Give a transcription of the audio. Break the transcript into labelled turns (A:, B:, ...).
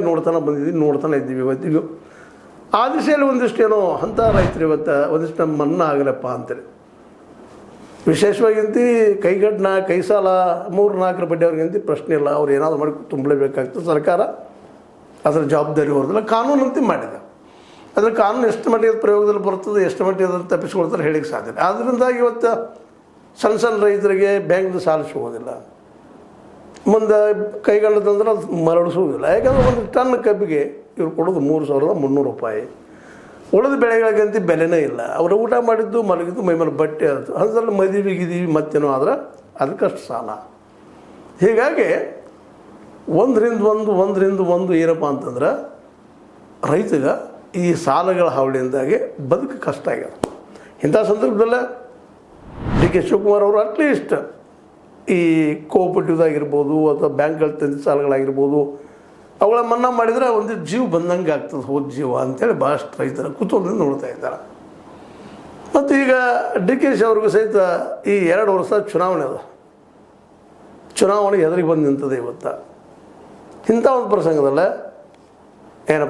A: ನಿರಂತರವಾಗಿ ನೋಡ್ತಾನೆ ಇದ್ದೀವಿ ಇವತ್ತಿಗೂ. ಆ ದಿಶೆಯಲ್ಲಿ ಒಂದಿಷ್ಟು ಏನೋ ಅಂಥ ರೈತರು ಇವತ್ತು ಒಂದಿಷ್ಟು ನಮ್ಮ ಮನ್ನಾ ಆಗಲಪ್ಪ ಅಂತೇಳಿ. ವಿಶೇಷವಾಗಿಂತ ಕೈ ಸಾಲ 3-4 ಬಡ್ಡಿ ಅವ್ರಿಗಂತ ಪ್ರಶ್ನೆ ಇಲ್ಲ, ಅವ್ರು ಏನಾದರೂ ಮಾಡಿ ತುಂಬಲೇಬೇಕಾಗ್ತದೆ. ಸರ್ಕಾರ ಅದರ ಜವಾಬ್ದಾರಿ ಹೊರದಿಲ್ಲ, ಕಾನೂನಂತೆ ಮಾಡಿದೆ. ಅದ್ರ ಕಾನೂನು ಎಷ್ಟು ಮಟ್ಟಿಗೆ ಪ್ರಯೋಗದಲ್ಲಿ ಬರ್ತದೆ, ಎಷ್ಟು ಮಟ್ಟಿಗೆ ಅದನ್ನು ತಪ್ಪಿಸ್ಕೊಳ್ತಾರೆ ಹೇಳಿಕ್ಕೆ ಸಾಧ್ಯ ಇಲ್ಲ. ಆದ್ದರಿಂದಾಗಿ ಇವತ್ತು ಸಣ್ಣ ರೈತರಿಗೆ ಬ್ಯಾಂಕ್ದು ಸಾಲ ಸಿಗೋದಿಲ್ಲ, ಮುಂದೆ ಕೈಗೊಂಡದಂದ್ರೆ ಅದು ಮರಳಿಸೋದಿಲ್ಲ. ಯಾಕಂದರೆ ಒಂದು ಟನ್ ಕಬ್ಬಿಗೆ ಇವ್ರು ಕೊಡೋದು 3,300 ರೂಪಾಯಿ. ಉಳಿದ ಬೆಳೆಗಳಿಗಂತೂ ಬೆಲೆನೇ ಇಲ್ಲ. ಅವರು ಊಟ ಮಾಡಿದ್ದು ಮಲಗಿದ್ದು ಮೈಮೇಲೆ ಬಟ್ಟೆ ಆಯಿತು, ಅದರಲ್ಲಿ ಮದುವೆ ಮತ್ತೇನೋ ಆದ್ರೆ ಅದಕ್ಕಷ್ಟು ಸಾಲ. ಹೀಗಾಗಿ ಒಂದರಿಂದ ಒಂದು ಏನಪ್ಪ ಅಂತಂದ್ರೆ ರೈತಗೆ ಈ ಸಾಲಗಳ ಹಾವಳಿಯಿಂದಾಗಿ ಬದುಕು ಕಷ್ಟ ಆಗ್ಯದ. ಇಂಥ ಸಂದರ್ಭದಲ್ಲೇ ಡಿ ಕೆ ಶಿವಕುಮಾರ್ ಅವರು ಅಟ್ಲೀಸ್ಟ್ ಈ ಕೋಆಪರೇಟಿವ್ದಾಗಿರ್ಬೋದು ಅಥವಾ ಬ್ಯಾಂಕ್ಗಳ ತಂದೆ ಸಾಲಗಳಾಗಿರ್ಬೋದು ಅವುಗಳ ಮನ್ನಾ ಮಾಡಿದರೆ ಒಂದು ಜೀವ ಬಂದಂಗೆ ಆಗ್ತದೆ, ಹೋದ ಜೀವ ಅಂತೇಳಿ ಭಾಳಷ್ಟು ರೈತರ ಕುತೂಹಲದಿಂದ ನೋಡ್ತಾ ಇದ್ದಾರೆ. ಮತ್ತು ಈಗ ಡಿ ಕೆ ಶಿ ಅವ್ರಿಗೂ ಸಹಿತ ಈ 2 ವರ್ಷ ಚುನಾವಣೆ ಅದ, ಚುನಾವಣೆ ಎದುರಿಗೆ ಬಂದು ನಿಂತದೆ ಇವತ್ತು. ಇಂಥ ಒಂದು ಪ್ರಸಂಗದಲ್ಲೇ